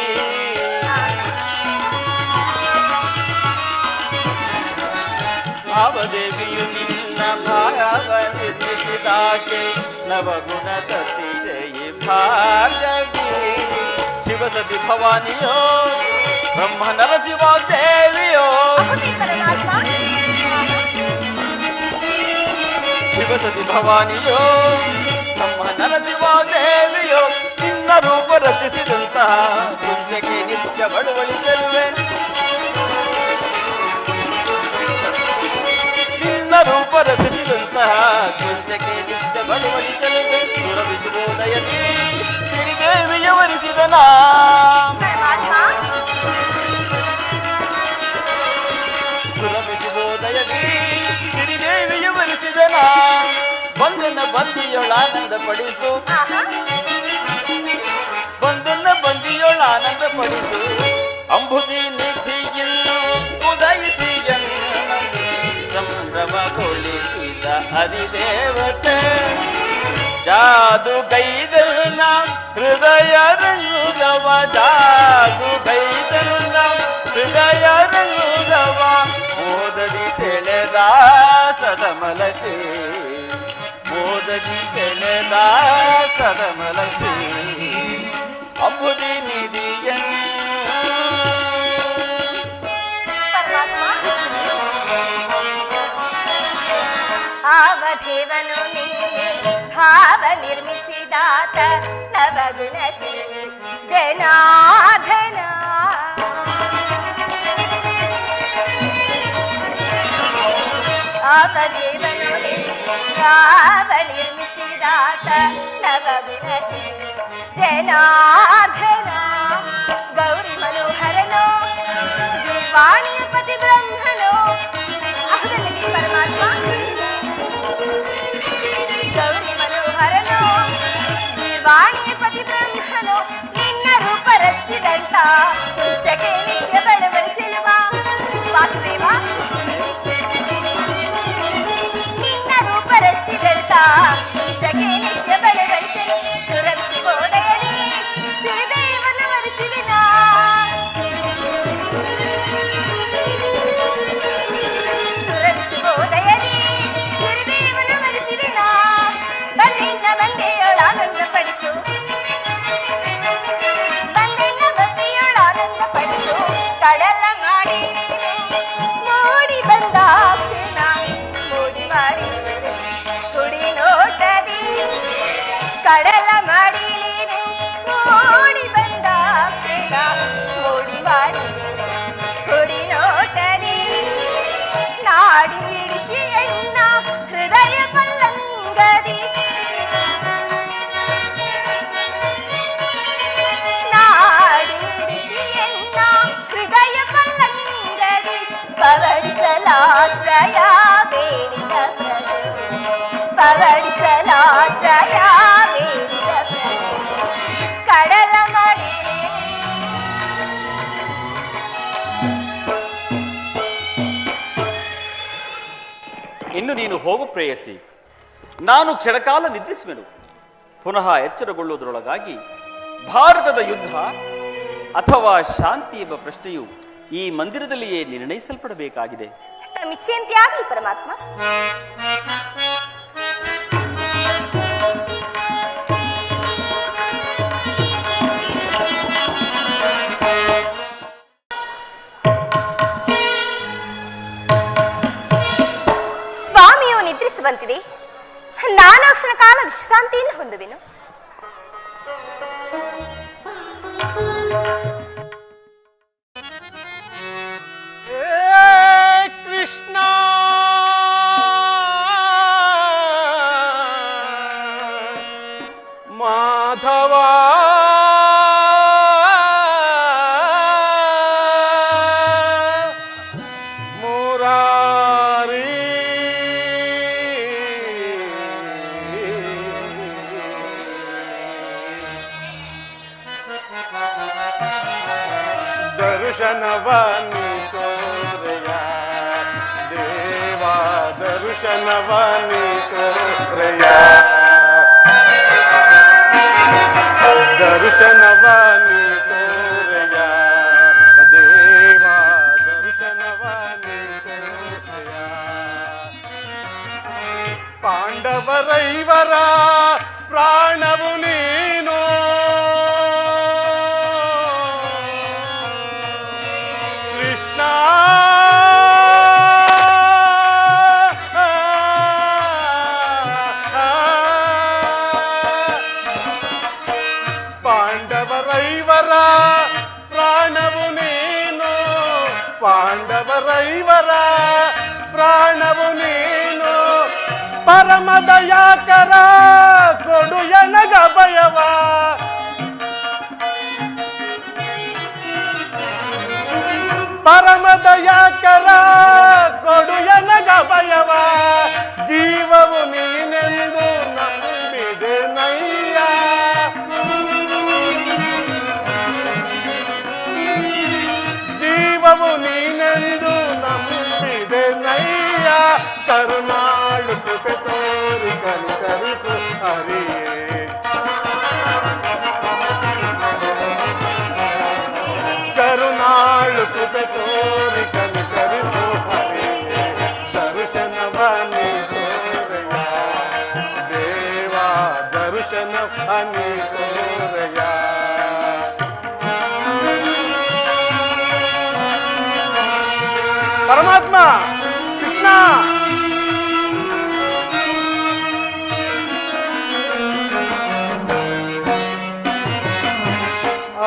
ಭಾವದೇವಿಯು ನಿನ್ನ ಭಾವ ನಿರ್ಮಿಸಿದಾಕೆ ನವಗುಣದ ತಿಶಯಿ ಭಾರ್ಗವಿ ಶಿವಸತಿ ಭವಾನಿಯೋ ಬ್ರಹ್ಮ ನರಸಿಂಹ ದೇವಿಯೋ ಹೌದೇ ಪರಮಾತ್ಮ. ಶಿವಸತಿ ಭವಾನಿಯೋ ಬ್ರಹ್ಮ ನರಸಿಂಹ ದೇವಿಯೋ ನಿನ್ನ ರೂಪ ರಚಿಸಿದಂತಹ ಕುಂಚಕ್ಕೆ ನಿತ್ಯ ಬಡವಳಿ ಚೆಲುವೆ ನಿನ್ನ ರೂಪ ರಚಿಸಿದಂತಹ ಕುಂಚಕ್ಕೆ ನಿತ್ಯ ಬಡವಳಿ ಚೆಲುವೆ ಸುರವಿಸುವುದಯದಿ ಶ್ರೀದೇವಿಯ ವರಿಸಿದನ ಪರಮಾತ್ಮ ಸುರವಿಸುವುದಯದಿ ಶ್ರೀದೇವಿಯ ವರಿಸಿದನ ಬಂದನ ಬಂದಿಯೊಳಾನಂದ ಪಡಿಸು ಆಹಾ. ಬಂದನ ಬಂದಿಯೊಳ ಆನಂದ ಪಡಿಸು ಅಂಬುದಿ ನಿಧಿಯನ್ನು ಉದಯಿಸಿ ಸಂಭ್ರಮಗೊಳಿಸಿದ ಅಧಿದೇವತೆ ಜಾದು ಗೈದನ ಹೃದಯ ರಂಗುಗವ ಜಾದು ಗೈದನ ಹೃದಯ ರಂಗುಗವ ಮೋದದಿ ಸೆಳೆದ ಸದಮಲಸೆ ಮೋದದಿ ಸೆಳೆದ ಸದಮಲಸೆ ಅಂಬುದಿ ನಿಧಿಯನ್ನು ಪರಮಾತ್ಮ ಆವಧೇವನು ನಿನ್ನೆ ಭಾವ ನಿರ್ಮಿಸಿದಾತ ನವಗುಣಶೀಲಿ ಜನಾರ್ದನ ಆವಧೇವನು ನಿನ್ನೆ ಭಾವ ನಿರ್ಮಿಸಿದಾತ ನವಗುಣಶೀಲಿ ಜನಾರ್ದನ ಗೌರಿ ಮನೋಹರನೋ ದಿವಾಣಿಯ ಪತಿ ಬ್ರಹ್ಮನೋ ಹೌದಲ್ಲವೇ ಪರಮಾತ್ಮ. ಗೌರಿ ಮನೋಹರನೋ ದಿವಾಣಿಯ ಪತಿ ಬ್ರಹ್ಮನೋ ನಿನ್ನ ರೂಪ ರಚಿಸಿದಂತ ಕುಂಚಕ್ಕೆ ನಿತ್ಯ ಬಡವಳಿ ಚೆಲುವ ವಾಸುದೇವ ನಿನ್ನ ರೂಪ ರಚಿಸಿದಂತ ಕುಂಚಕ್ಕೆ ನಿತ್ಯ ಬಡವಳಿ ಚೆಲುವ ಸುರವಿಸುವುದಯದಿ ಶ್ರೀದೇವನ ವರಿಸಿದನ ಸುರವಿಸುವುದಯದಿ ಶ್ರೀದೇವನ ವರಿಸಿದನ ಬಂದಿನ ಬಂದೆಯೊಳಾನಂದ ಪಡಿಸು ಬಂದಿನ ಬಂದೆಯೊಳಾನಂದ ಪಡಿಸು ಕಡಲ ಮಾಡಿ ಮೂಡಿ ಬಂದಾಕ್ಷಣ ಮೂಡಿ ಮಾಡಿ ಕುಡಿ ನೋಟದಿ ಕಡಲ ಮಾಡಿಲೇನು ಮೂಡಿ ಬಂದಾಕ್ಷಣ ಮೂಡಿ ಮಾಡಿ ಕುಡಿ ನೋಟದಿ ನಾಡಿ ಇಡಿಸಿ ಎನ್ನ ಹೃದಯ ಪಲ್ಲಂಗದಿ ನಾಡಿ ಇಡಿಸಿ ಎನ್ನ ಹೃದಯ ಪಲ್ಲಂಗದಿ ಪವಡಿಸಲಾಶ್ರಯ ಬೇಡಿದ ಪ್ರಭು ಪವಡಿಸಲಾಶ್ರಯ ಬೇಡಿದ ಪ್ರಭು ಕಡಲ ಮಾಡಿ ಇನ್ನು ನೀನು ಹೋಗು ಪ್ರೇಯಸಿ, ನಾನು ಕ್ಷಣಕಾಲ ನಿದ್ರಿಸುವೆನು. ಪುನಃ ಎಚ್ಚರಗೊಳ್ಳುವುದರೊಳಗಾಗಿ ಭಾರತದ ಯುದ್ಧ ಅಥವಾ ಶಾಂತಿ ಎಂಬ ಪ್ರಶ್ನೆಯು ಈ ಮಂದಿರದಲ್ಲಿಯೇ ನಿರ್ಣಯಿಸಲ್ಪಡಬೇಕಾಗಿದೆ. ತಮ್ಮಿಚ್ಛೆಯಂತೆ ಆಗಲಿ ಪರಮಾತ್ಮ. ಸ್ವಾಮಿಯು ನಿದ್ರಿಸುವಂತಿದೆ. ನಾನು ಕ್ಷಣ ಕಾಲ ವಿಶ್ರಾಂತಿಯನ್ನು ಹೊಂದುವೆನು. ಕೃಷ್ಣ ಮಾಧವ ಮುರಾರಿ ದರ್ಶನವನಿ ತೋರೆಯ ದೇವಾ ದರ್ಶನವನಿ ತೋರೆಯ ದರ್ಶನವನಿ ತೋರೆಯ ದೇವಾ ದರ್ಶನವನಿ ತೋರೆಯ ಪಾಂಡವರೈವರ ಪ್ರಾಣವು ನೀನು ಪಾಂಡವರೈವರ ಪ್ರಾಣವು ನೀನು. ಪರಮ ದಯಾಕರ ಕೊಡು ಎನಗ ಭಯವ. ಪರಮ ದಯಾಕರ ಕೊಡು ಎನಗ ಭಯವ. ಜೀವವು ನೀನೆಂದು ನಂಬಿದೆ ನಯ್ಯ. ಜೀವವು ನೀನೆಂದು ನಂಬಿದೆ ನಯ್ಯ. ಕರುಣಾಳು ಕೃಪೆ ತೋರಿ ಕನಿಕರಿಸು ಹರಿಯೇ. ಕರುಣಾಳು ಕೃಪೆ ತೋರಿ ಕನಿಕರಿಸು ಹರಿಯೇ. ದರ್ಶನವ ನೀ ತೋರೆಯ ದೇವಾ, ದರ್ಶನವ ನೀ ತೋರೆಯ. ಪರಮಾತ್ಮ ಕೃಷ್ಣ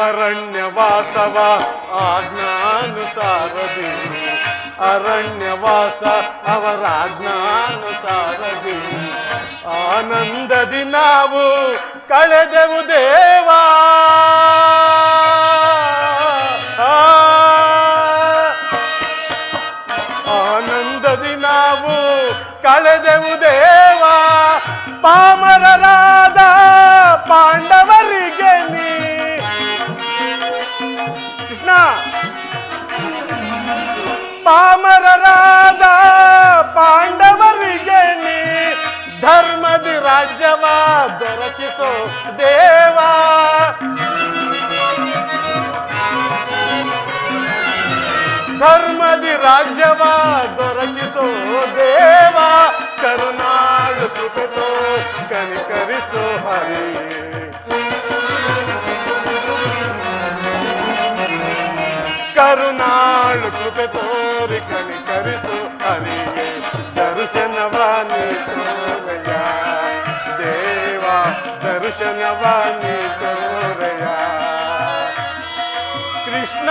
ಅರಣ್ಯವಾಸವ ಆಜ್ಞಾನುಸಾರದಿ. ಅರಣ್ಯವಾಸ ಅವರ ಆಜ್ಞಾನುಸಾರದಿ. ಆನಂದದಿ ನಾವು ಕಳೆದೆವು ದೇವಾ. ಆನಂದದಿ ನಾವು ಕಳೆದೆವು ದೇವಾ. ಪಾಮರರಾದ ಪಾಂಡವರಿಗೆ ನೀ ಕೃಷ್ಣ. ಪಾಮರರಾದ ಪಾಂಡವರಿಗೆ ನೀ ಧರ್ಮದಿ ರಾಜ್ಯವ ದೊರಕಿಸೋ ದೇವಾ. ಧರ್ಮದಿ ರಾಜ್ಯವ ದೊರಕಿಸೋ ದೇವ. ಕರುಣಾಳು ಕೃಪೆತೋ ಕನಿಕರಿಸೋ ಹರಿಯೇ. ಕರುಣಾಳು ಕೃಪೆ ತೋರಿ ಕನಿಕರಿಸು ಹರಿಯೇ. ದರ್ಶನವ ನೀ ತೋರೆಯ ದೇವಾ, ದರ್ಶನವ ನೀ ತೋರೆಯ. ಕೃಷ್ಣ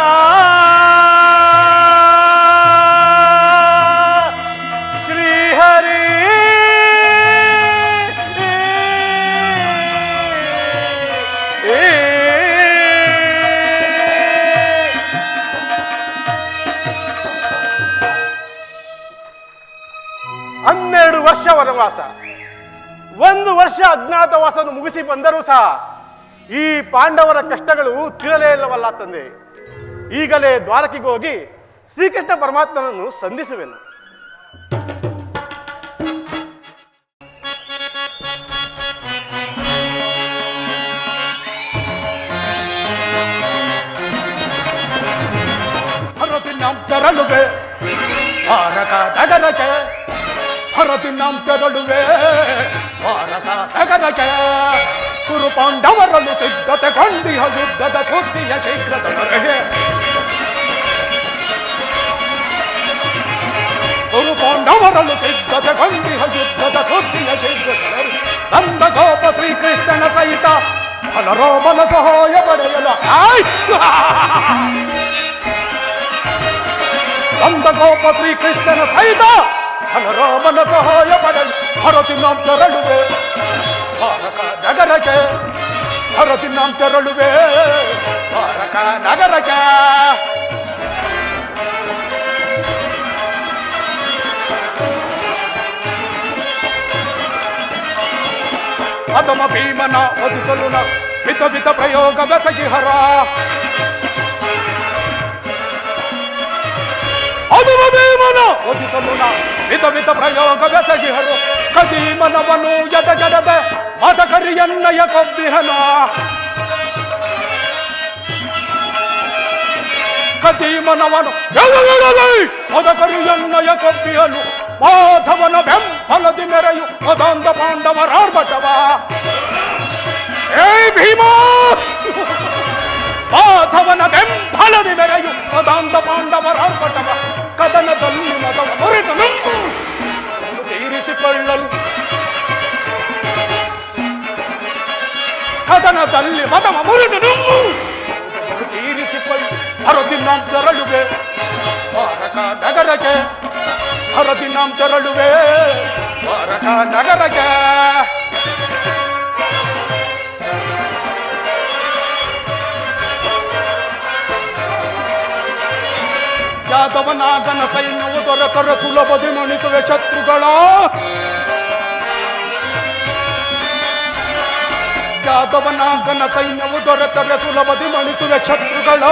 ಶ್ರೀಹರಿ ಹನ್ನೆರಡು ವರ್ಷ ವನವಾಸ, 1 ವರ್ಷ ಅಜ್ಞಾತವಾಸವನ್ನು ಮುಗಿಸಿ ಬಂದರೂ ಸಹ ಈ ಪಾಂಡವರ ಕಷ್ಟಗಳು ತೀರಲೇ ಇಲ್ಲವಲ್ಲ ತಂದೆ. ಈಗಲೇ ದ್ವಾರಕೆಗೆ ಹೋಗಿ ಶ್ರೀಕೃಷ್ಣ ಪರಮಾತ್ಮನನ್ನು ಸಂಧಿಸುವೆನು. ತೆರಳುವೆ ಭಾರತ ನಗರಕ್ಕೆ, ಹರತಿ ನಾಂ ತೆರಳುವೆ ಭಾರತ ನಗರಕ್ಕೆ. ಕುರು ಪಾಂಡವರನ್ನು ಸಿದ್ಧತೆ ಕೊಂಡಿಹ ಯುದ್ಧದ ಸುದ್ದಿಯ ಶೀಘ್ರದೊಳಗೆ. ಕುರು ಪಾಂಡವರನ್ನು ಸಿದ್ಧತೆ ಕೊಂಡಿಹ ಯುದ್ಧದ ಸುದ್ದಿಯ ಶೀಘ್ರದೊಳಗೆ. ನಂದ ಗೋಪ ಶ್ರೀಕೃಷ್ಣನ ಸಹಿತ ಫಲರೋಮನ ಸಹಾಯ ಪಡೆಯಲು ನಂದ ಗೋಪ ಶ್ರೀಕೃಷ್ಣನ ಸಹಿತ ಫಲರಾಮನ ಸಹಾಯ ಪಡೆಯಲು ಹರತಿ ನಾಂ ತೆರಳುವೆ ಭಾರತ ನಗರಕ್ಕೆ. ಹರತಿ ನಾಂ ತೆರಳುವೆ ಭಾರತ ನಗರಕ್ಕೆ. ಅಧಮ ಭೀಮನ ಒದಿಸಲು ವಿಧ ವಿಧ ಪ್ರಯೋಗ ಬೆಸಗಿಹರ. ಅಧಮ ಭೀಮನ ಒದಿಸಲು ವಿಧ ವಿಧ ಪ್ರಯೋಗ ಬೆಸಗಿಹರು. ಕದೀಮನವನು ಎದೆಗೆಡದೆ ಮದಕರಿಯನ್ನಯ ಕೊಬ್ಬಿಹನ. ಕದೀಮನವನು ಎದೆಗೆಡದೆ ಮದಕರಿಯನ್ನಯ ಕೊಬ್ಬಿಹನು. ಮಾಧವನ ಬೆಂಬಲದಿ ಮೆರೆಯು ಮದಾಂಧ ಪಾಂಡವರಾರ್ಭಟವ. ಏ ಭೀಮ, ಮಾಧವನ ಬೆಂಬಲದಿ ಮೆರೆಯು ಮದಾಂಧ ಪಾಂಡವರಾರ್ಭಟವ. ಕದನದಲ್ಲಿ ಮದವ ಮುರಿದು ನುಂಗು ತೀರಿಸಿಕೊಳ್ಳಲು. ಕದನದಲ್ಲಿ ಮದವ ಮುರಿದು ನುಂಗು ತೀರಿಸಿಕೊಳ್ಳು. ಹರತಿ ನಾಂ ತೆರಳುವೆ ನಗರಕ್ಕೆ ಹರದಿನ ತೆರಳುವೆ ದ್ವಾರಕ ನಗರಕ್ಕೆ. ಯಾದವನಾಗನ ಸೈನ್ಯವು ದೊರೆತರೆ ಸುಲಭದಿ ಮಣಿಸುವೆ ಶತ್ರುಗಳ. ಯಾದವನಾಗನ ಸೈನ್ಯವು ದೊರೆತರೆ ಸುಲಭದಿ ಮಣಿಸುವೆ ಶತ್ರುಗಳ.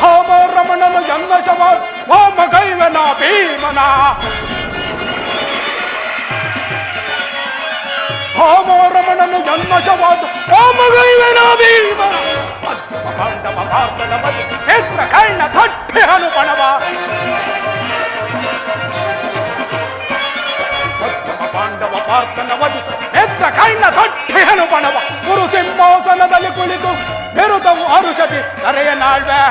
ಹಾಮ ರಮಣನು ಎನ್ನ ಶವ ವಾಮಗೈವನ ಭೀಮನ. ಹಾಮ ರಮಣನು ಎನ್ನ ಶವ ವಾಮಗೈವನ ಭೀಮನ. ಪಾಂಡವ ಭಾರತದ ಮಧ್ಯೆ ನೇತ್ರ ಕರ್ಣ ಥಟ್ಟೆ ಅನುಪಣವ. ಪಾಂಡವ ಪಾರ್ಥನ ವಧಿಸ ನೇತ್ರ ಕರ್ಣ ಥಟ್ಟೆ ಅನುಪಣವ. ಗುರು ಸಿಂಹಾಸನದಲ್ಲಿ ಕುಳಿತು ಬೆರುತವು ಅರುಷತಿ ಧರೆಯ ನಾಳ್ವೆ.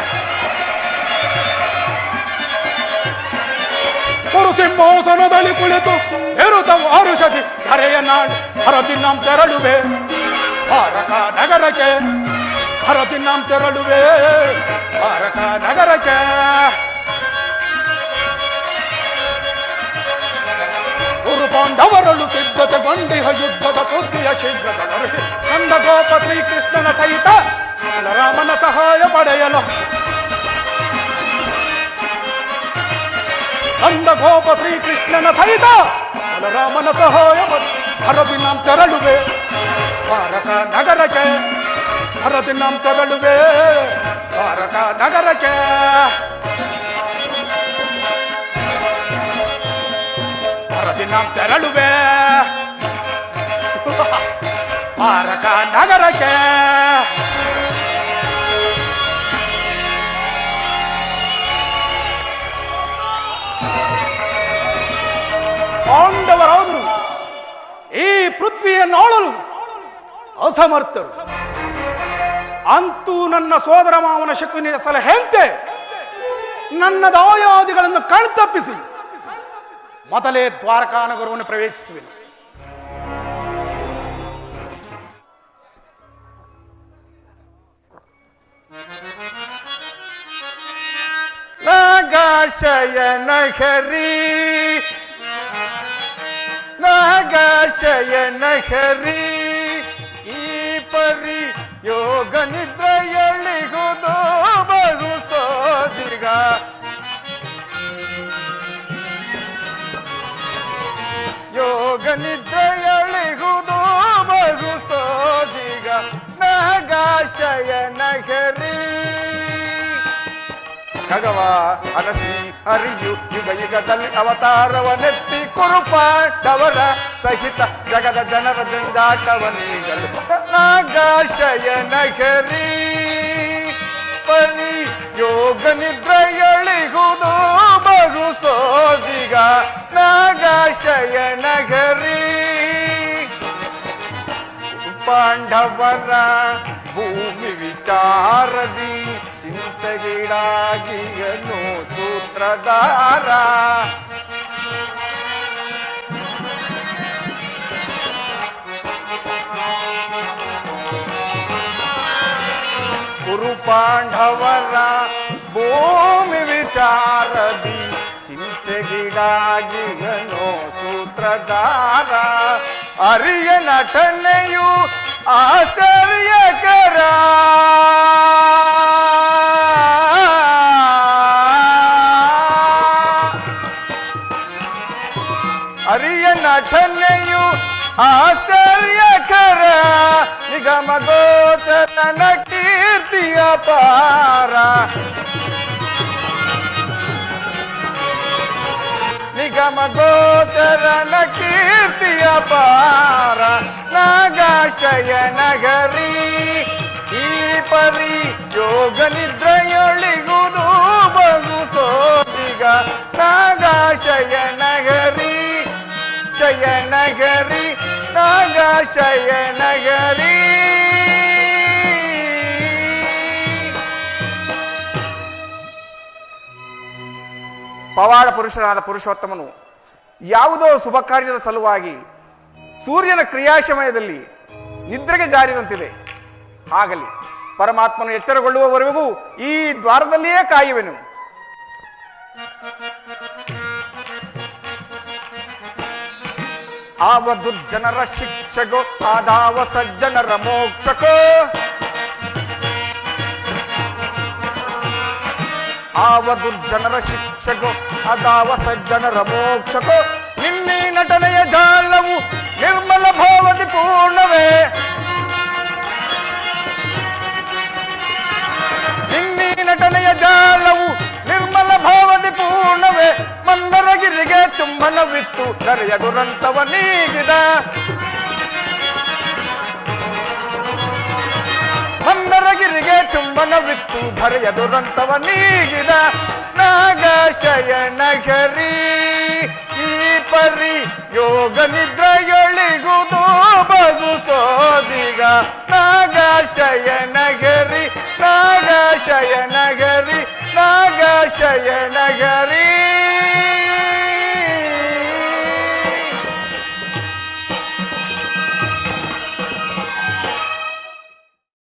ಗುರು ಸಿಂಹಾಸನದಲ್ಲಿ ಕುಳಿತು ಬೆರುತವು ಅರುಷತಿ ಧರೆಯ ನಾಳ್. ಹರದಿನ ತೆರಳುವೆ ದ್ವಾರಕ ನಗರಕ್ಕೆ. ಹರದಿನ ತೆರಳುವೆ ದ್ವಾರಕ ನಗರಕ್ಕೆ. ಗುರು ಪಾಂಡವರಳು ಸಿದ್ಧತೆಗೊಂಡಿಹ ಯುದ್ಧದ ಸುದ್ದಿಯ ಶೀಘ್ರದೊಳಗೆ. ನಂದಗೋಪ ಶ್ರೀಕೃಷ್ಣನ ಸಹಿತ ರಾಮನ ಸಹಾಯ ಪಡೆಯಲು. ನಂದಗೋಪ ಶ್ರೀಕೃಷ್ಣನ ಸಹಿತ ರಾಮನ ಸಹಾಯ ಪಡೆಯ. ಹರದಿನ ತೆರಳುವೆ ದ್ವಾರಕ ನಗರಕ್ಕೆ. ಹರದಿನ ತೆರಳುವೆ ದ್ವಾರಕ ನಗರಕ್ಕೆ. ಹರದಿನ ತೆರಳುವೆ ದ್ವಾರಕ ನಗರಕ್ಕೆ. ಪಾಂಡವರಾದರು ಈ ಪೃಥ್ವಿಯನ್ನಾಳಲು ಅಸಮರ್ಥರು. ಅಂತೂ ನನ್ನ ಸೋದರ ಮಾವನ ಶಕುನಿಯ ಸಲಹೆಯಂತೆ ನನ್ನ ದಾಯಾದಿಗಳನ್ನು ಕಣ್ತಪ್ಪಿಸಿ ಮೊದಲೇ ದ್ವಾರಕಾ ನಗರವನ್ನು ಪ್ರವೇಶಿಸುವೆನು. ನಾಗಾಶಯನ ಹರಿ ನಾಗಾಶಯನ ಹರಿ. ಈ ಪರಿ ಯೋಗ ನಿದ್ರೆಯಳಿಗುವುದು ಬಹು ಸೋಜಿಗ. ಯೋಗ ನಿದ್ರೆಯಳಿಗುವುದು ಬಹು ಸೋಜಿಗ. ನಾಗಾಶಯನ ಹರಿ. ಖಗವ ಅನಸಿ ಹರಿಯು ಯುಗ ಯುಗದಲ್ಲಿ ಅವತಾರವನೆತ್ತಿ ಕುರುಪಾಂಡವರ ಸಹಿತ ಜಗದ ಜನರ ಜಂಜಾಟವನೀಗಲು. ನಾಗಾಶಯನ ಹರಿ ಪರಿ ಯೋಗ ನಿದ್ರೆಯಳಿಗುವುದು ಬಹು ಸೋಜಿಗ. ನಾಗಾಶಯನ ಹರಿ ಪಾಂಡವರ ಭೂಮಿ ವಿಚಾರದಿ ಚಿಂತೆಗೀಡಾಗಿಯನು ಸೂತ್ರಧಾರ. ಕುರು ಪಾಂಡವರ ಭೂಮಿ ವಿಚಾರದಿ ಚಿಂತೆಗೀಡಾಗಿಯನು ಸೂತ್ರಧಾರ. ಅರಿಯ ನಟನೆಯು ಆಶ್ಚರ್ಯಕರ. ಅರಿಯ ನಟನೆಯು ಆಶ್ಚರ್ಯಕರ. ನಿಗಮ ಗೋಚರನ ಕೀರ್ತಿಯ ಪಾರ. ನಿಗಮ ಗೋಚರನ ಕೀರ್ತಿಯ ಪಾರ. ನಾಗಾಶಯನ ಹರಿ ಈ ಪರಿ ಯೋಗ ನಿದ್ರೆಯೊಳಿಗುವುದು ಬಹು ಸೋಜಿಗ. ನಾಗಾಶಯನ ಹರಿ ಜಯನ ಹರಿ ನಾಗಾಶಯನ ಹರಿ. ಪವಾಡ ಪುರುಷನಾದ ಪುರುಷೋತ್ತಮನು ಯಾವುದೋ ಶುಭ ಕಾರ್ಯದ ಸಲುವಾಗಿ ಸೂರ್ಯನ ಕ್ರಿಯಾಶಮಯದಲ್ಲಿ ನಿದ್ರೆಗೆ ಜಾರಿದಂತಿದೆ. ಆಗಲಿ, ಪರಮಾತ್ಮನು ಎಚ್ಚರಗೊಳ್ಳುವವರೆಗೂ ಈ ದ್ವಾರದಲ್ಲಿಯೇ ಕಾಯುವೆನು. ಆವ ದುರ್ಜನರ ಶಿಕ್ಷೆಗೋ ಆದಾವ ಸಜ್ಜನರ ಮೋಕ್ಷಕೋ ಆವ ದುರ್ಜನರ ಶಿಕ್ಷೆಗೋ ಅದಾವ ಸಜ್ಜನರ ಮೋಕ್ಷಕೋ ನಿನ್ನೀ ನಟನೆಯ ಜಾಲವು ನಿರ್ಮಲ ಭಾವದಿ ಪೂರ್ಣವೇ ನಿನ್ನೀ ನಟನೆಯ ಜಾಲವು ನಿರ್ಮಲ ಭಾವದಿ ಪೂರ್ಣವೇ ಮಂದರಗಿರಿಗೆ ಚುಂಬನವಿತ್ತು ಧರೆಯ ದುರಂತವ ನೀಗಿದ ಮಂದರಗಿರಿಗೆ ಚುಂಬನವಿತ್ತು ಧರೆಯ ದುರಂತವ ನೀಗಿದ ನಾಗಶಯನಗರಿ ಈ ಪರಿ ಯೋಗ ನಿದ್ರೆಯೊಳಿಗುದು ಬಗು ಸೋಜಿಗ ನಾಗಶಯನಗರಿ ನಾಗಶಯನಗರಿ ನಾಗಶಯನಗರಿ